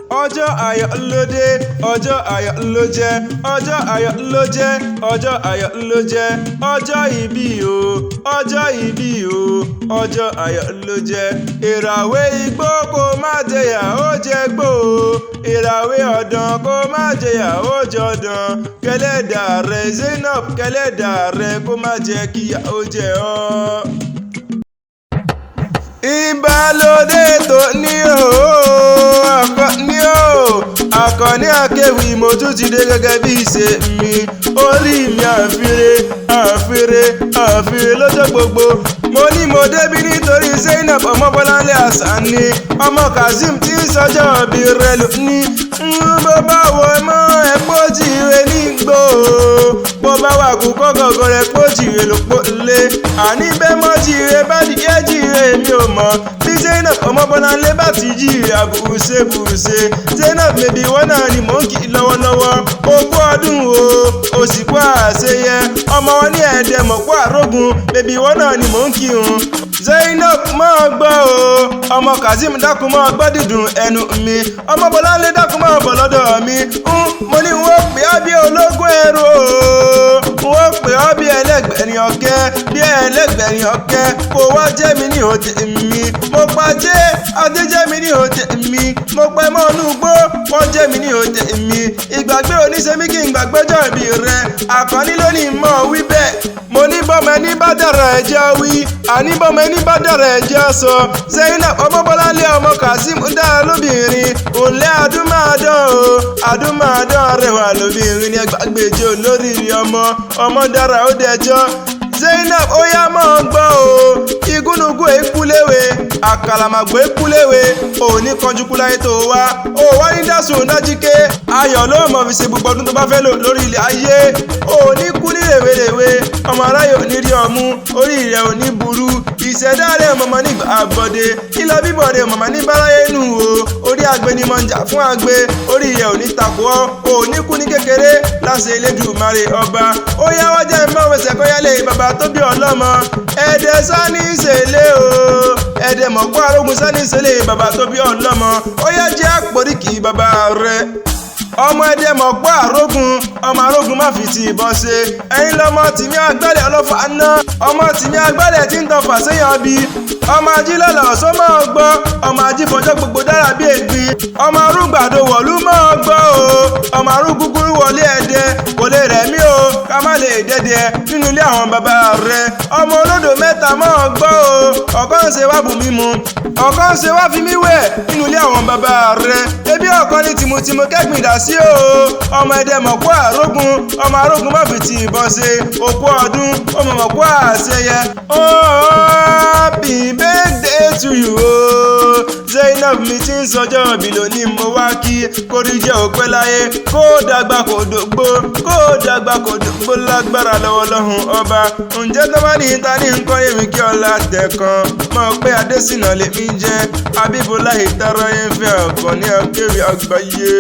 ọjọ́ ayọ̀ ló dé, ọjọ́ ayọ̀ ló jẹ́, ọjọ́ ayọ̀ ló jẹ́, ọjọ́ ayọ̀ ló jẹ́, ọjọ́ ìbí o, ọjọ́ ìbí o, ọjọ́ ayọ̀ ló jẹ́. Ìràwé igbó kó má jẹyà ó jẹ gbó o, ìràwé ọ̀dàn kó má jẹyà ó jọ̀dàn. Kẹlẹ́dà rẹ̀ Zainab, kẹlẹ́dà rẹ̀ kó má jẹ́ kíyà ó jẹ ọ́. Ìbálòdé tó ní o, Àkànní o, Àkànní Akéwì mo tún ti dé gẹ́gẹ́ bí ìṣe mi. Orí mi àfire àfire àfire lọ́jọ́ gbogbo. Mo ní mo débí nítorí Zainab ọmọ Bọ́láńlé Àṣàní, ọmọ Kazeem tí ń sọjọ́ òbí rẹ̀ lónìí. Bó bá wọ mọ́ ẹ̀pọ̀ jìire nígbò, bó bá wà kú kọ́kọ́kọ́ rẹ̀ pọ̀ jìire ló pọ̀ lé. Àní bẹ́ẹ̀ mọ́ jìire bá dìé jìire mi ò mọ̀. Bí Zainab ọmọ Bọ́láńlé bá ti jìire àbùsè bùsè. Zainab mẹ́bí wọ́n náà ni mò ń kí lọ́wọ́lọ́wọ́. Ogún ọdún o, òsìkò àṣeyẹ. Ọmọ wọn ní ẹ̀ẹ́dẹ̀ mọ̀pọ̀ àrógun, mẹ́bí wọ́n náà ni mò ń kí un. Zainab máa gbọ́ o, ọmọ Kazeem dákun máa gbọ́ dídùn ẹnu mi. Ọmọ Bọ́láńlé dákun máa bọ̀ lọ́dọ̀ mi. Mo ní wọ́n pè á bí ológun ẹrú o, wọ́n pè á bí ẹlẹ́gbẹ̀rin ọ̀kẹ́, bí ẹlẹ́gbẹ̀rin ọ̀kẹ́. Kò wá jẹ́ mi ní òde mi, mo pa jẹ́ adé jẹ́ mi ní òde mi, mo pẹ́ mọ́nú gbó wọ́n jẹ́ mi ní òde mi. Ìgbàgbé oníṣẹ́mí kí n gbàgbẹ́jọ́ ìbí rẹ̀, Àkànní ló ní mọ̀ wí bẹ́ẹ̀. Mo ní bọ́mọ ẹni bá dára ẹ̀jẹ̀ wí, àní bọ́mọ ẹni bá dára ẹ̀jẹ̀ sọ. Zainab ọmọ Bọ́láńlé ọmọ Kazeem dára lóbìnrin, òǹlé adúmáadán o, adúmáadán rẹwà lóbìnrin ní ẹgbàgbèjì olóríire ọmọ dára ó dẹjọ́. Zainab ó yá mọ́ gbọ́ o, igúnnugún èkúléwé, àkàlàmàgbò èkúléwé, òní kanjúkú láyé tó wá, ó wá ní dásùn dájíké. Ayọ̀ ló mọ̀ fi ṣe gbogbo ọdún tó bá fẹ́ lò lórí ilẹ̀ ayé, òní kú ní rèwerèwe, ọmọ aráyè ò ní rí ọmú, orí rẹ̀ ò ní burú. Ìṣẹ̀dá rẹ̀ mọ̀mọ́ nígbà àgbọ̀dé, ìlọ bíbọ̀ rẹ̀ mọ̀mọ́ ní báráyé nù o. Orí agbe ni mọ̀ ń jà fún agbe, orí rẹ̀ ò ní takò ọ́, òní kú ní kékeré láṣẹ Elédùmarè ọba. Ó yá wá jẹ́ mọ́wẹ́sẹ̀ kọ́yálé bàbá tó bí ọlọ́mọ. Ẹ̀dẹ̀ sani ìṣẹ̀lẹ̀ o, ẹ̀dẹ̀ mọ̀pọ̀ arógun sani ìṣẹ̀lẹ̀ bàbá tó bí ọlọ́mọ. Ó yá jẹ́ àpòríkì bàbá rẹ̀. Ọmọ ẹdẹ mọ̀pọ̀ àrógun, ọmọ arógun má fi ti ìbọn ṣe. Ẹ̀yin lọmọ tìmí agbálẹ̀ ọlọ́fà ná, ọmọ tìmí agbálẹ̀ tí ń tọfà séyàn bí. Ọmọ ajílọ́lọ̀ ọ̀sọ́ máa gbọ́, ọmọ ajífọjọ́ gbogbo dára bí ègbin. Ọmọ arúgbàdo wọ̀lú máa gbọ́ o, ọmọ arúgbúgbúrú wọlé ẹdẹ, kò lè rẹ̀ mí o, ká má lè dẹ́dẹ́ nínú ilé àwọn bàbá rẹ̀. Ọmọ olódò mẹ́ta máa gbọ́ o, ọ̀kan ń ṣe wá bù mí mu, ọ̀kan ń ṣe wá fi mí wẹ̀ nínú ilé àwọn bàbá rẹ̀. Ebi ọ̀kan ní tìmùtìmù kẹ́gbìn dà sí o, ọmọ ẹdẹ mọ̀pọ̀ àrógun, ọmọ arógun má fi ti ìbọn ṣe. Òkú ọdún ọmọ mọ̀pọ̀ àṣeyẹ. Happy birthday to you o, Zainab mi ti ń sọjọ́ ìbí lónìí mo wá kí. Kórí jẹ́ òpẹ́ láyé, kó dàgbà kó dògbó, kó dàgbà kó dògbó lágbára lọ́wọ́ Ọlọ́run ọba. Ǹjẹ́ tó bá ní ìta ní nǹkan yẹ̀mí kí ọlá tẹ̀kan, mọ̀ pé Adésínà lèmi jẹ́. Abíbọ́láì tọrọ yẹn fẹ́ Àkànní Akéwì àgbáyé.